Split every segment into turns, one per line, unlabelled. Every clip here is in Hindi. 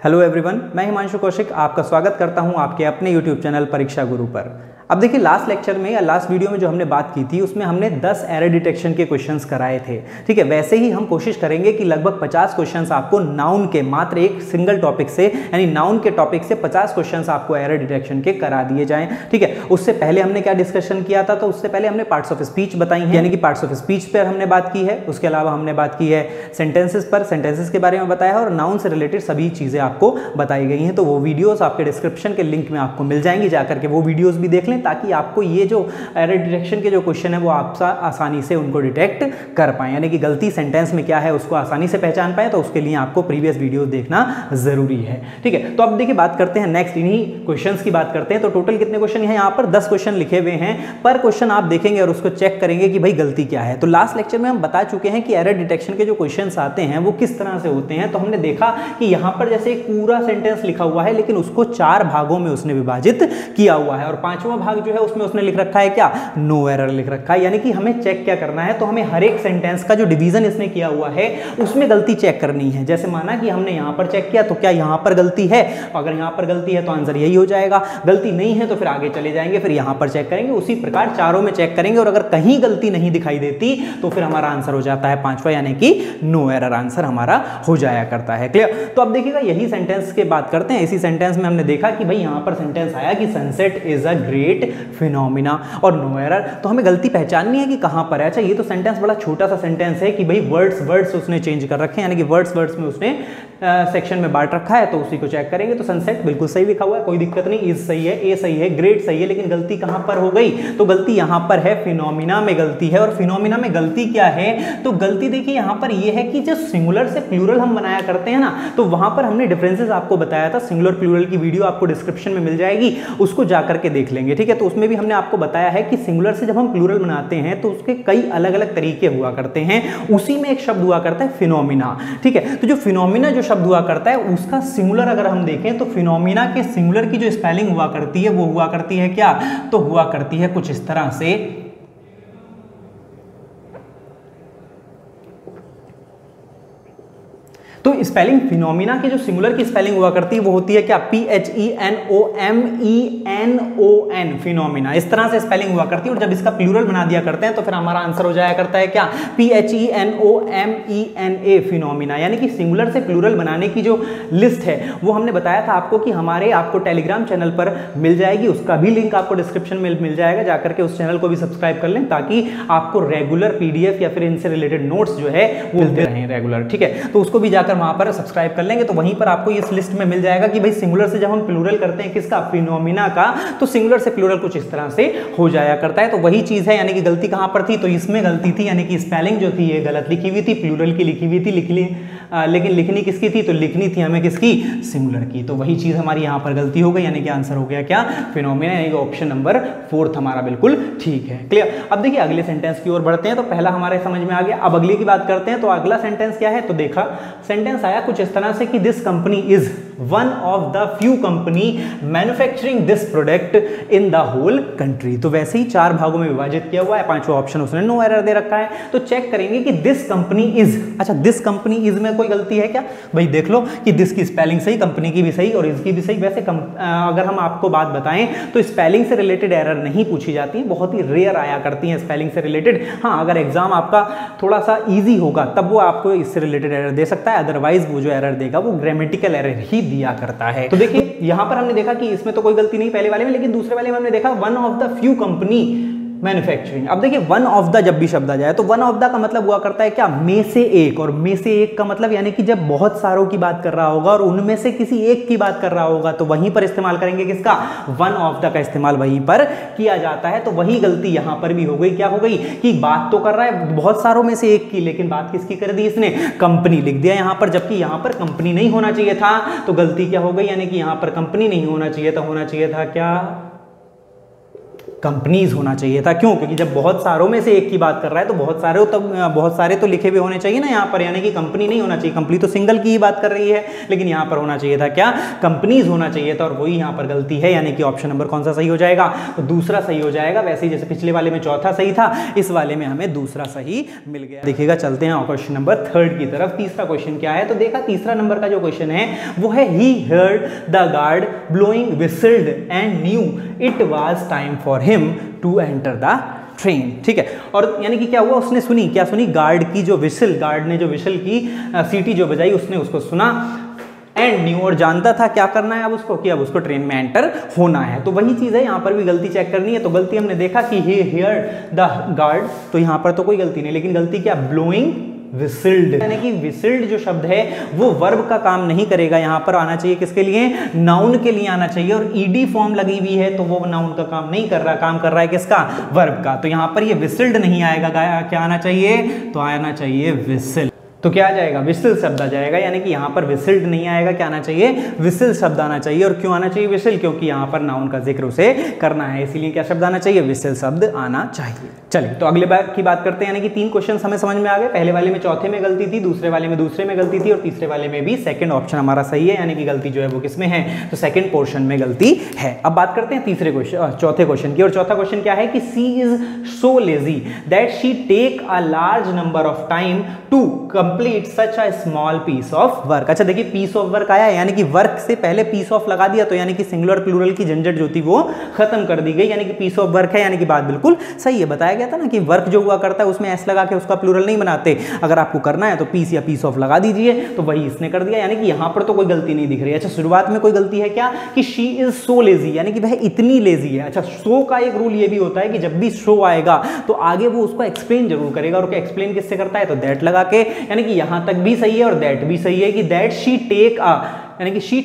हेलो एवरीवन, मैं हिमांशु कौशिक आपका स्वागत करता हूं आपके अपने यूट्यूब चैनल परीक्षा गुरु पर। अब देखिए, लास्ट लेक्चर में या लास्ट वीडियो में जो हमने बात की थी उसमें हमने 10 एरर डिटेक्शन के क्वेश्चंस कराए थे। ठीक है, वैसे ही हम कोशिश करेंगे कि लगभग 50 क्वेश्चंस आपको नाउन के मात्र एक सिंगल टॉपिक से यानी नाउन के टॉपिक से 50 क्वेश्चंस आपको एरर डिटेक्शन के करा दिए जाएं। ठीक है, उससे पहले हमने क्या डिस्कशन किया था, तो उससे पहले हमने पार्ट्स ऑफ स्पीच बताई है, यानी कि पार्ट्स ऑफ स्पीच पर हमने बात की है। उसके अलावा हमने बात की है सेंटेंसेस पर, सेंटेंसेस के बारे में बताया है और नाउन से रिलेटेड सभी चीजें आपको बताई गई हैं। तो वो वीडियोस आपके डिस्क्रिप्शन के लिंक में आपको मिल जाएंगी, जाकर के वो वीडियोस भी देख लें ताकि आपको ये जो एरर डिटेक्शन के जो क्वेश्चन है वो आप आसानी से उनको डिटेक्ट कर पाएं, यानी कि गलती सेंटेंस में क्या है उसको आसानी से पहचान पाएं। तो उसके लिए आपको प्रीवियस वीडियोस देखना जरूरी है। ठीक है, तो अब देखिए बात करते हैं नेक्स्ट इन्हीं क्वेश्चंस की बात करते हैं। तो टोटल कितने क्वेश्चन हैं यहाँ पर? 10 क्वेश्चन लिखे हुए हैं। पर क्वेश्चन आप देखेंगे और उसको चेक करेंगे कि भाई गलती क्या है। तो लास्ट लेक्चर में हम बता चुके हैं कि एरर डिटेक्शन के जो क्वेश्चन आते हैं वो किस तरह से होते हैं। तो हमने देखा कि यहाँ पर जैसे एक पूरा सेंटेंस लिखा हुआ है लेकिन उसको 4 भागों में उसने विभाजित किया हुआ है और 5वां भाग जो है उसमें उसने लिख रखा है क्या? नो एरर लिख रखा है। यानी कि हमें चेक क्या करना है, तो हमें हर एक सेंटेंस का जो डिवीजन इसने किया हुआ है उसमें गलती चेक करनी है। जैसे माना कि हमने यहां पर चेक किया तो क्या यहां पर गलती है? अगर यहां पर गलती है तो आंसर यही हो जाएगा। गलती नहीं है तो फिर आगे चले जाएंगे, फिर यहां पर चेक करेंगे। उसी प्रकार चारों में चेक करेंगे और अगर कहीं गलती नहीं दिखाई देती तो फिर हमारा आंसर हो जाता है 5वां, यानी कि नो एरर आंसर हमारा हो जाया करता है। क्लियर? तो अब देखिएगा यही सेंटेंस की बात करते हैं। इसी सेंटेंस में हमने देखा कि भाई यहां पर सेंटेंस आया कि sunset is a great phenomena और नो एरर। तो हमें गलती पहचाननी है कि कहां पर है। अच्छा, ये तो सेंटेंस बड़ा छोटा सा सेंटेंस है कि भाई वर्ड्स उसने चेंज कर रखे हैं, यानी कि वर्ड्स में उसने सेक्शन में बांट रखा है। तो उसी को चेक करेंगे। तो सनसेट बिल्कुल सही लिखा हुआ है, कोई दिक्कत नहीं। इज सही है, ए सही है, ग्रेट सही है, लेकिन गलती कहां पर हो गई? तो गलती यहां पर है, फिनोमिना में गलती है। और फिनोमिना में गलती क्या है? तो गलती देखिए यहां पर यह है कि जो सिंगुलर से प्लूरल हम बनाया करते हैं ना, तो वहां पर हमने डिफरेंसेस आपको बताया था। सिंगुलर प्लूरल की वीडियो आपको डिस्क्रिप्शन में मिल जाएगी, उसको जाकर के देख लेंगे। ठीक है, तो उसमें भी हमने आपको बताया है कि सिंगुलर से जब हम प्लूरल बनाते हैं तो उसके कई अलग अलग तरीके हुआ करते हैं। उसी में एक शब्द हुआ करता है फिनोमिना। ठीक है, तो जो फिनोमिना जो शब्द हुआ करता है उसका सिंगुलर अगर हम देखें तो फिनोमिना के सिंगुलर की जो स्पेलिंग हुआ करती है वो हुआ करती है क्या? तो हुआ करती है कुछ इस तरह से। तो स्पेलिंग फिनोमिना की जो सिंगुलर की स्पेलिंग हुआ करती है वो होती है क्या? PHENOMENON, phenomena. इस तरह से स्पेलिंग हुआ करती है। और जब इसका प्लूरल बना दिया करते हैं तो फिर हमारा आंसर हो जाया करता है क्या? PHENOMENA, phenomena. यानी कि सिंगुलर से प्लूरल बनाने की जो लिस्ट है वो हमने बताया था आपको कि आपको टेलीग्राम चैनल पर मिल जाएगी। उसका भी लिंक आपको डिस्क्रिप्शन में मिल जाएगा, जाकर के उस चैनल को भी सब्सक्राइब कर लें ताकि आपको रेगुलर PDF या फिर इनसे रिलेटेड नोट्स जो है वो मिलते रहें रेगुलर। ठीक है, तो उसको भी जाकर वहां पर सब्सक्राइब कर लेंगे तो वहीं पर आपको इस लिस्ट में मिल जाएगा कि भाई सिंगुलर से जब हम प्लूरल करते हैं किसका? फिनोमिना का, तो सिंगुलर से प्लूरल कुछ इस तरह से हो जाया करता है। तो वही चीज है, यानी कि गलती कहां पर थी? तो इसमें गलती थी, यानी कि स्पेलिंग जो थी ये गलत लिखी हुई थी, प्लूरल की लिखी हुई थी, लेकिन लिखनी किसकी थी? तो लिखनी थी हमें किसकी? सिंगुलर की। तो वही चीज हमारी यहां पर गलती हो गई, यानी कि आंसर हो गया क्या? फिनोमिना, यानी कि ऑप्शन नंबर 4 हमारा बिल्कुल ठीक है। क्लियर? अब देखिए अगले सेंटेंस की ओर बढ़ते हैं। तो पहला हमारे समझ में आ गया, अब अगले की बात करते हैं। तो अगला सेंटेंस क्या है? तो देखा सेंटेंस आया कुछ इस तरह से कि this company is one of the few company manufacturing this product in the whole country. तो वैसे ही 4 भागों में विभाजित किया हुआ है। 5वां ऑप्शन उसने नो एरर दे रखा है। तो चेक करेंगे कि दिस कंपनी इज, अच्छा दिस कंपनी इज में कोई गलती है क्या? भाई देख लो कि दिस की स्पेलिंग सही, कंपनी की भी सही और इसकी भी सही। वैसे अगर हम आपको बात बताएं तो स्पेलिंग से रिलेटेड एरर नहीं पूछी जाती, बहुत ही रेयर आया करती है स्पेलिंग से रिलेटेड। हाँ, अगर एग्जाम आपका थोड़ा सा ईजी होगा तब वो आपको इससे रिलेटेड एरर दे सकता है, अदरवाइज वो जो एरर देगा वो ग्रामेटिकल एरर ही दिया करता है। तो देखिए यहां पर हमने देखा कि इसमें तो कोई गलती नहीं पहले वाले में, लेकिन दूसरे वाले में हमने देखा one of the few company manufacturing. अब देखिए वन ऑफ द जब भी शब्द आ जाए तो वन ऑफ द का मतलब हुआ करता है क्या? में से एक। और में से एक का मतलब यानी कि जब बहुत सारों की बात कर रहा होगा और उनमें से किसी एक की बात कर रहा होगा तो वहीं पर इस्तेमाल करेंगे किसका? वन ऑफ द का इस्तेमाल वहीं पर किया जाता है। तो वही गलती यहां पर भी हो गई। क्या हो गई? कि बात तो कर रहा है बहुत सारों में से एक की, लेकिन बात किसकी कर दी इसने? कंपनी लिख दिया यहां पर, जबकि यहां पर कंपनी नहीं होना चाहिए था। तो गलती क्या हो गई? यानी कि यहां पर कंपनी नहीं होना चाहिए था, होना चाहिए था क्या? कंपनीज होना चाहिए था। क्यों? क्योंकि जब बहुत सारों में से एक की बात कर रहा है तो बहुत सारे तो लिखे हुए होने चाहिए ना यहाँ पर, यानी कि कंपनी नहीं होना चाहिए। कंपनी तो सिंगल की ही बात कर रही है, लेकिन यहाँ पर होना चाहिए था क्या? कंपनीज होना चाहिए था, और वही यहाँ पर गलती है, यानी कि ऑप्शन नंबर कौन सा सही हो जाएगा? तो दूसरा सही हो जाएगा। वैसे ही जैसे पिछले वाले में चौथा सही था, इस वाले में हमें दूसरा सही मिल गया। देखिएगा, चलते हैं क्वेश्चन नंबर 3 की तरफ। तीसरा क्वेश्चन क्या है? तो देखा तीसरा नंबर का जो क्वेश्चन है वो है he heard the guard blowing whistled and knew it was time for him to enter the train. ठीक है, और यानी कि क्या हुआ, उसने सुनी, क्या सुनी? गार्ड की जो विसिल, गार्ड ने जो विसिल की सीटी जो बजाई, उसने उसको सुना एंड न्यू, और जानता था क्या करना है अब उसको, कि अब उसको ट्रेन में एंटर होना है। तो वही चीज़ है, यहाँ पर भी गलती चेक करनी है। तो गलती हमने देखा कि ही हियर्ड द गार्ड, तो यहाँ पर तो कोई गलती नहीं, लेकिन गलती क्या? ब्लोइंग विसिल्ड, यानी कि विसिल्ड जो शब्द है वो वर्ब का काम नहीं करेगा। यहाँ पर आना चाहिए किसके लिए? नाउन के लिए आना चाहिए, और ईडी फॉर्म लगी हुई है तो वो नाउन का काम नहीं कर रहा, काम कर रहा है किसका? वर्ब का। तो यहाँ पर ये विसिल्ड नहीं आएगा, क्या आना चाहिए? तो आना चाहिए विसिल। तो क्या आ जाएगा? विसिल शब्द आ जाएगा, यानी कि यहाँ पर विसिल्ड नहीं आएगा, क्या आना चाहिए? विसिल शब्द आना चाहिए। और क्यों आना चाहिए विसिल? क्योंकि यहाँ पर नाउन का जिक्र उसे करना है, इसीलिए क्या शब्द आना चाहिए? विसिल शब्द आना चाहिए। चलिए, तो अगले बार की बात करते हैं, यानी कि 3 क्वेश्चन हमें समझ में आ गए। पहले वाले में चौथे में गलती थी, दूसरे वाले में दूसरे में गलती थी, और तीसरे वाले में भी सेकंड ऑप्शन हमारा सही है, यानी कि गलती जो है वो किसमें है? तो सेकंड पोर्शन में गलती है। अब बात करते हैं चौथे क्वेश्चन की, और चौथा क्वेश्चन क्या है कि she is so lazy that she take a large number of time to complete such a small piece of work. अच्छा देखिए, पीस ऑफ वर्क आया, यानी कि वर्क से पहले पीस ऑफ लगा दिया, तो यानी कि सिंगुलर प्लूरल की झंझट जो थी वो खत्म कर दी गई, यानी कि पीस ऑफ वर्क है, यानी कि बात बिल्कुल सही है। बताया गया था ना कि वर्क जो हुआ करता है उसमें एस लगा के उसका प्लूरल नहीं बनाते, अगर आपको करना है तो पीस या पीस ऑफ लगा दीजिए, तो वही इसने कर दिया, यानी कि यहाँ पर तो कोई गलती नहीं दिख रही है। अच्छा, शुरुआत में कोई गलती है क्या? कि शी इज सो लेजी, यानी कि वह इतनी लेजी है। अच्छा, सो का एक रूल ये भी होता है कि जब भी सो आएगा तो आगे वो उसको एक्सप्लेन जरूर करेगा, और क्या एक्सप्लेन किससे करता है? तो दैट लगा के, यानी कि यहां तक भी सही है और दैट भी सही है कि दैट शी टेक अ, यानी कि शी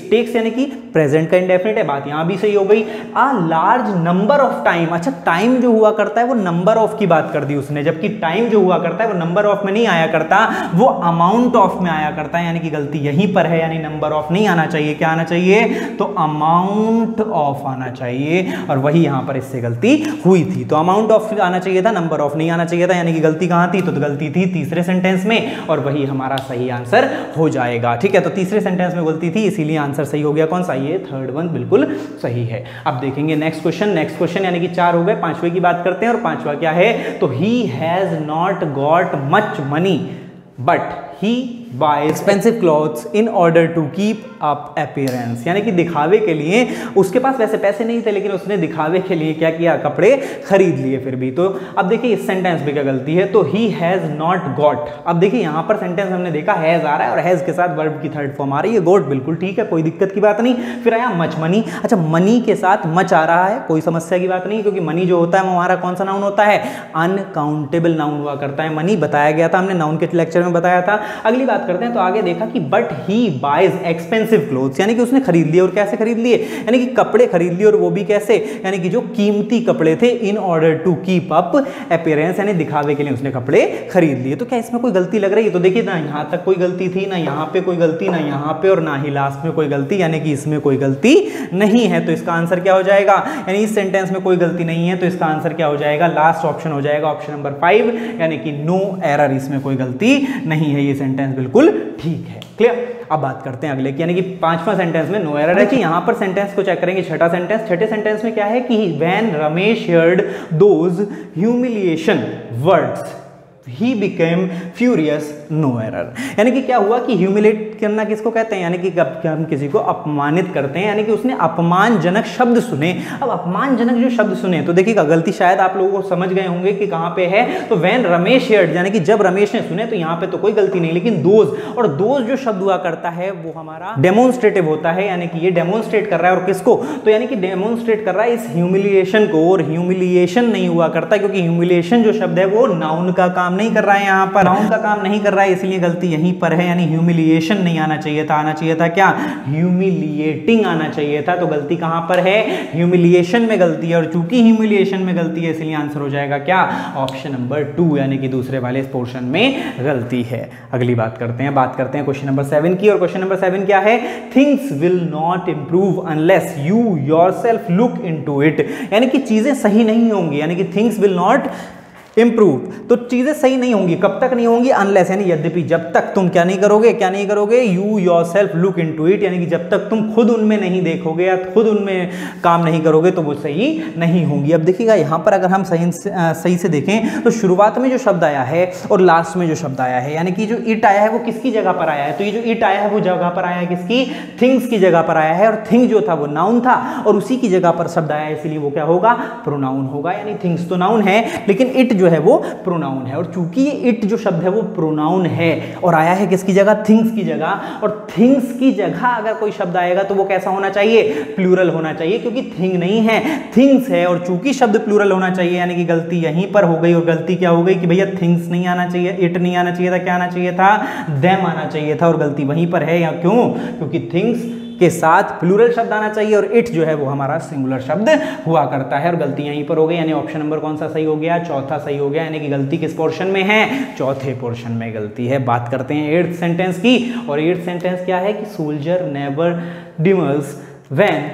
टेक्स यानी कि प्रेजेंट का इंडेफिनिट है, बात यहां भी सही हो गई। अ लार्ज नंबर ऑफ टाइम, अच्छा टाइम जो हुआ करता है वो नंबर ऑफ की बात कर दी उसने, जबकि टाइम जो हुआ करता है वो नंबर ऑफ में नहीं आया करता, वो अमाउंट ऑफ में आया करता है, यानी कि गलती यहीं पर है, यानी नंबर ऑफ नहीं आना चाहिए, क्या आना चाहिए? तो अमाउंट ऑफ आना चाहिए, और वही यहां पर इससे गलती हुई थी। तो अमाउंट ऑफ आना चाहिए था, नंबर ऑफ नहीं आना चाहिए था, यानी कि गलती कहां थी? तो गलती थी तीसरे सेंटेंस में, और वही हमारा सही आंसर हो जाएगा। ठीक है, तो तीसरे सेंटेंस में गलती थी, इसीलिए आंसर सही हो गया। कौन सा? ये थर्ड वन बिल्कुल सही है। अब देखेंगे नेक्स्ट क्वेश्चन, यानी कि 4 हो गए, 5वें की बात करते हैं, और 5वां क्या है? तो he has not got much money but he buy expensive clothes in order to keep up appearance, यानी कि दिखावे के लिए, उसके पास वैसे पैसे नहीं थे लेकिन उसने दिखावे के लिए क्या किया? कपड़े खरीद लिए फिर भी। तो अब देखिए इस सेंटेंस में क्या गलती है? तो ही हैज नॉट गॉट। अब देखिए यहाँ पर सेंटेंस हमने देखा हैज आ रहा है और हैज के साथ वर्ब की थर्ड फॉर्म आ रही है, गॉट बिल्कुल ठीक है, कोई दिक्कत की बात नहीं। फिर आया मच मनी, अच्छा मनी के साथ मच आ रहा है, कोई समस्या की बात नहीं, क्योंकि मनी जो होता है वो हमारा कौन सा नाउन होता है? अनकाउंटेबल नाउन हुआ करता है मनी, बताया गया था हमने, नाउन के लेक्चर में बताया था। अगली बात करते हैं, तो आगे देखा कि but he buys expensive clothes, यानी कि उसने खरीद लिए, और कैसे खरीद लिए? यानी कि कपड़े खरीद लिए, और वो भी कैसे? यानी कि जो कीमती कपड़े थे, in order to keep up appearance, यानी दिखावे के लिए उसने कपड़े खरीद लिए। तो क्या इसमें कोई गलती लग रही है? तो देखिए ना यहाँ तक कोई गलती थी, ना यहाँ पे कोई गलती, ना यहाँ पे, और ना ही लास्ट में कोई गलती, यानी कि इसमें कोई गलती नहीं है। तो इसका आंसर क्या हो जाएगा? यानी इस सेंटेंस में कोई गलती नहीं है, तो इसका आंसर क्या हो जाएगा? लास्ट ऑप्शन हो जाएगा, ऑप्शन नंबर 5, यानी कि नो एरर, इसमें कोई गलती नहीं है, ये सेंटेंस बिल्कुल ठीक है। क्लियर? अब बात करते हैं अगले की, यानी कि 5वां सेंटेंस में नो एरर है। कि यहाँ पर सेंटेंस को चेक करेंगे, छठा सेंटेंस, छठे सेंटेंस में क्या है कि when Ramesh heard those humiliation words he became furious, no error। यानी कि क्या हुआ कि ह्यूमिलेट करना किसको कहते हैं? यानी कि हम किसी को अपमानित करते हैं, यानी कि उसने अपमानजनक शब्द सुने। अब अपमानजनक जो शब्द सुने, तो देखिएगा गलती शायद आप लोगों को समझ गए होंगे कि कहाँ पे है। तो व्हेन रमेश heard, यानी कि जब रमेश ने सुने, तो यहाँ पे तो कोई गलती नहीं, लेकिन दोज, और दोज जो शब्द हुआ करता है वो हमारा डेमोन्स्ट्रेटिव होता है, यानी कि ये डेमोन्स्ट्रेट कर रहा है, और किसको? तो यानी कि डेमोन्स्ट्रेट कर रहा है इस ह्यूमिलिएशन को, और ह्यूमिलिएशन नहीं हुआ करता, क्योंकि ह्यूमिलिएशन जो शब्द है वो नाउन का काम नहीं कर रहा है, यहाँ पर नाउन का काम नहीं कर रहा है, इसलिए गलती यहीं पर है, यानी ह्यूमिलिएशन नहीं आना चाहिए था, आना चाहिए था क्या, ह्यूमिलिएटिंग आना चाहिए था। तो गलती कहाँ पर है, ह्यूमिलिएशन में गलती है, और चूंकि ह्यूमिलिएशन में गलती है इसलिए आंसर हो जाएगा क्या, ऑप्शन नंबर 2 यानी कि दूसरे वाले इस पोर्शन में गलती है। अगली बात करते हैं क्वेश्चन नंबर 7 की, और क्वेश्चन नंबर 7 क्या है, things will not improve unless you yourself look into it, यानी कि चीजें सही नहीं होंगी, यानी कि थिंग्स विल नॉट इंप्रूव, तो चीजें सही नहीं होंगी, कब तक नहीं होंगी, अनलेस यानी यद्यपि, जब तक तुम क्या नहीं करोगे, you yourself look into it, यानी कि जब तक तुम खुद उनमें नहीं देखोगे या खुद उनमें काम नहीं करोगे तो वो सही नहीं होंगी। अब देखिएगा यहाँ पर अगर हम सही से देखें तो शुरुआत में जो शब्द आया है और लास्ट में जो शब्द आया है, यानी कि जो इट आया है वो किसकी जगह पर आया है, तो ये जो इट आया है वो जगह पर आया है किसकी, थिंग्स की जगह पर आया है, और थिंग जो था वो नाउन था और उसी की जगह पर शब्द आया है, इसलिए वो क्या होगा, प्रोनाउन होगा, यानी थिंग्स तो नाउन है लेकिन इट जो है वो प्रोनाउन है, और चूंकि ये इट जो शब्द है वो प्रोनाउन है और आया है किसकी जगह, थिंग्स की जगह, और थिंग्स की जगह अगर कोई शब्द आएगा तो वो कैसा होना चाहिए, प्लूरल होना चाहिए, क्योंकि थिंग नहीं है, थिंग्स है, और चूंकि शब्द प्लूरल होना चाहिए यानी कि गलती यहीं पर हो गई, और गलती क्या हो गई कि भैया थिंग्स नहीं आना चाहिए, इट नहीं आना चाहिए था, क्या आना चाहिए था, देम आना चाहिए था, और गलती वहीं पर है, या क्यों, क्योंकि थिंग्स के साथ प्लूरल शब्द आना चाहिए और इट जो है वो हमारा सिंगुलर शब्द हुआ करता है, और गलती यहीं पर हो गई, यानी ऑप्शन नंबर कौन सा सही हो गया, चौथा सही हो गया, यानी कि गलती किस पोर्शन में है, चौथे पोर्शन में गलती है। बात करते हैं 8th सेंटेंस की, और 8th सेंटेंस क्या है कि soldier never dimmers when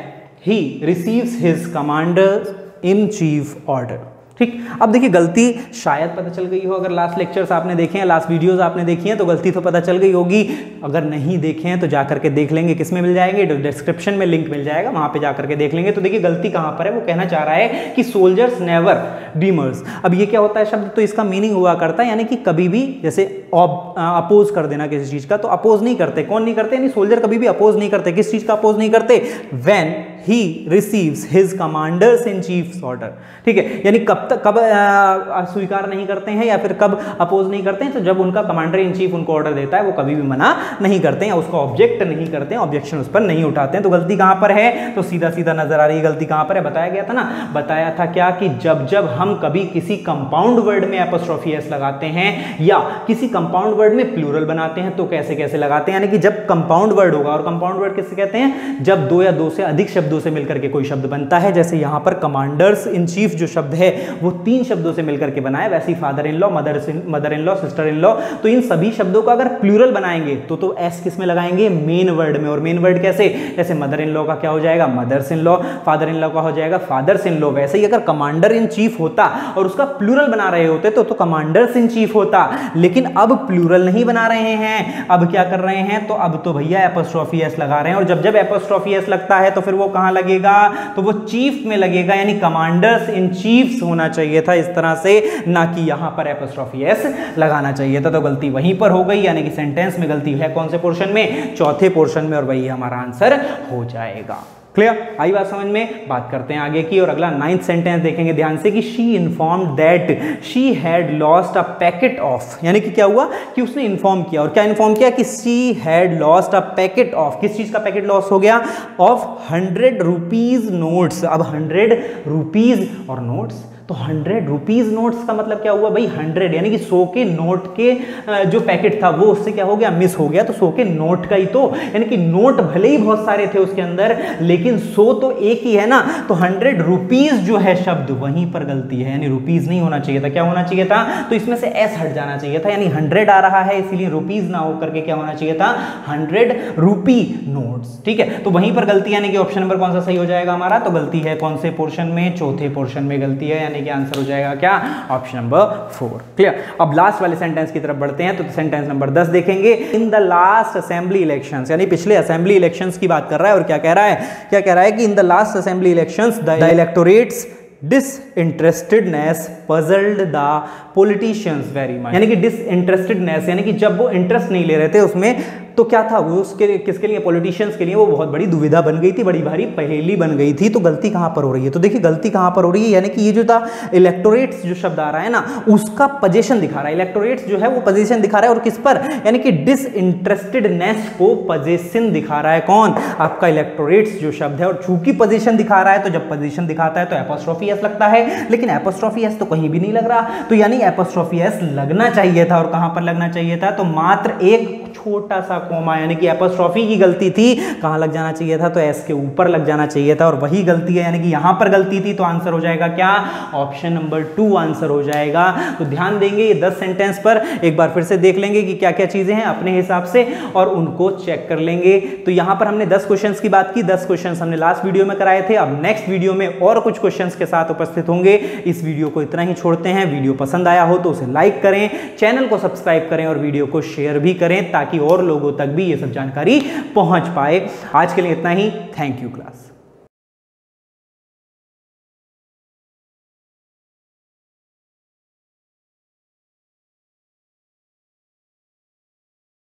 he receives his commander in chief order. ठीक, अब देखिए गलती शायद पता चल गई हो, अगर लास्ट लेक्चर्स आपने देखे हैं, लास्ट वीडियोस आपने देखी हैं तो गलती तो पता चल गई होगी, अगर नहीं देखे हैं तो जाकर के देख लेंगे, किसमें मिल जाएंगे, डिस्क्रिप्शन में लिंक मिल जाएगा, वहां पे जाकर के देख लेंगे। तो देखिए गलती कहां पर है, वो कहना चाह रहा है कि सोल्जर्स नेवर डीमर्स। अब ये क्या होता है शब्द, तो इसका मीनिंग हुआ करता है यानी कि कभी भी, जैसे अपोज कर देना किसी चीज का, तो अपोज नहीं करते, कौन नहीं करते, यानी सोल्जर कभी भी अपोज नहीं करते, किस चीज का अपोज नहीं करते, when he receives his commanders in chiefs order. ठीक है, यानी कब स्वीकार नहीं करते हैं या फिर कब अपोज नहीं करते हैं, तो जब उनका कमांडर इन चीफ उनको ऑर्डर देता है वो कभी भी मना नहीं करते हैं, उसको ऑब्जेक्ट नहीं करते हैं, ऑब्जेक्शन उस पर नहीं उठाते हैं। तो गलती कहां पर है, तो सीधा सीधा नजर आ रही है गलती कहां पर है, बताया गया था ना, बताया था क्या कि जब हम कभी किसी कंपाउंड वर्ड में एपोस्ट्रोफी एस लगाते हैं या किसी कंपाउंड वर्ड में प्लूरल बनाते हैं तो कैसे कैसे लगाते हैं, यानी कि जब कंपाउंड वर्ड होगा, और कंपाउंड वर्ड किससे कहते हैं, जब दो या दो से अधिक शब्दों से मिलकर के कोई शब्द बनता है, जैसे यहां पर कमांडर्स इन चीफ जो शब्द है वो 3 शब्दों से मिलकर के बना है, वैसे ही father in law, mother in law, sister in law, तो इन सभी शब्दों का अगर प्लूरल बनाएंगे तो एस किस में लगाएंगे, मेन वर्ड में, और मेन वर्ड कैसे, जैसे मदर इन लॉ का क्या हो जाएगा, mother's in law, father in law का हो जाएगा फादर्स इन लॉ। वैसे ही अगर कमांडर इन चीफ होता और उसका प्लूरल बना रहे होते तो कमांडर्स इन चीफ होता, लेकिन अब प्लूरल नहीं बना रहे हैं, अब क्या कर रहे हैं, तो अब तो भैया एपोस्ट्रोफी एस लगा रहे हैं, और जब एपोस्ट्रोफी एस लगता है तो फिर वो कहां लगेगा, तो वो चीफ में लगेगा, यानी कमांडर्स इन चीफ्स होना चाहिए था इस तरह से, ना कि यहां पर एपोस्ट्रोफी एस लगाना चाहिए था। तो गलती वहीं पर हो गई, यानी कि सेंटेंस में गलती है कौन से पोर्शन में, चौथे पोर्शन में, और वही हमारा आंसर हो जाएगा। क्लियर, आई बात समझ में। बात करते हैं आगे की, और अगला 9th सेंटेंस देखेंगे ध्यान से कि she informed that she had lost a packet of, यानी कि क्या हुआ कि उसने इन्फॉर्म किया, और क्या इन्फॉर्म किया कि she had lost a packet of, किस चीज का पैकेट लॉस हो गया, ऑफ 100 रुपीज नोट्स। अब 100 रुपीज और नोट्स, तो 100 रुपीज नोट्स का मतलब क्या हुआ भाई, 100 यानी कि 100 के नोट के जो पैकेट था वो उससे क्या हो गया, मिस हो गया, तो 100 के नोट का ही तो, यानी कि नोट भले ही बहुत सारे थे उसके अंदर लेकिन 100 तो एक ही है ना, तो 100 रुपीज जो है शब्द वहीं पर गलती है, यानी रुपीज नहीं होना चाहिए था, क्या होना चाहिए था, तो इसमें से एस हट जाना चाहिए था, यानी 100 आ रहा है इसीलिए रुपीज ना होकर के क्या होना चाहिए था, 100 रुपी नोट्स। ठीक है, तो वहीं पर गलती, यानी कि ऑप्शन नंबर कौन सा सही हो जाएगा हमारा, तो गलती है कौन से पोर्शन में, चौथे पोर्शन में गलती है, यानी कि आंसर हो जाएगा क्या, ऑप्शन नंबर 4। क्लियर। अब लास्ट वाले सेंटेंस की तरफ बढ़ते हैं, तो सेंटेंस नंबर 10 देखेंगे। इन द लास्ट असेंबली इलेक्शंस, यानी पिछले असेंबली इलेक्शंस की बात कर रहा है, और क्या कह रहा है कि in the last assembly elections the electorate's disinterestedness puzzled the politicians very much, यानी कि डिसइंटरेस्टेडनेस यानी कि जब वो इंटरेस्ट नहीं ले रहे थे उसमें तो क्या था वो, उसके किसके लिए, पॉलिटिशियंस के लिए वो बहुत बड़ी दुविधा बन गई थी, बड़ी भारी पहेली बन गई थी। तो गलती कहां पर हो रही है, तो देखिए गलती कहां पर हो रही है, यानी कि ये जो था इलेक्टोरेट्स जो शब्द आ रहा है ना, उसका पोजीशन दिखा रहा है, इलेक्टोरेट्स जो है वो पोजीशन दिखा रहा है, और किस पर, यानी कि डिसइंटरेस्टेडनेस को पोजीशन दिखा रहा है, कौन, आपका इलेक्टोरेट्स जो शब्द है। और चूंकि पोजीशन दिखा रहा है, तो जब पोजीशन दिखाता है तो एपोस्ट्रोफी एस लगता है, लेकिन एपोस्ट्रोफी एस तो कहीं भी नहीं लग रहा, तो यानी एपोस्ट्रोफी एस लगना चाहिए था। और कहां पर लगना चाहिए था, तो मात्र एक छोटा सा कोमा, यानी कि एपोस्ट्रोफी की गलती थी, कहां लग जाना चाहिए था, तो एस के ऊपर लग जाना चाहिए था, और वही गलती है, यानी कि यहां पर गलती थी। तो आंसर हो जाएगा क्या, ऑप्शन नंबर 2 आंसर हो जाएगा। तो ध्यान देंगे ये 10 सेंटेंस पर, एक बार फिर से देख लेंगे कि क्या क्या चीजें हैं अपने हिसाब से, और उनको चेक कर लेंगे। तो यहां पर हमने 10 क्वेश्चंस की बात की, 10 क्वेश्चंस हमने लास्ट वीडियो में कराए थे। अब नेक्स्ट वीडियो में और कुछ क्वेश्चंस के साथ उपस्थित होंगे। इस वीडियो को इतना ही छोड़ते हैं। वीडियो पसंद आया हो तो उसे लाइक करें, चैनल को सब्सक्राइब करें और वीडियो को शेयर भी करें, ताकि और लोगों तक भी ये सब जानकारी पहुंच पाए। आज के लिए इतना ही। Thank you class.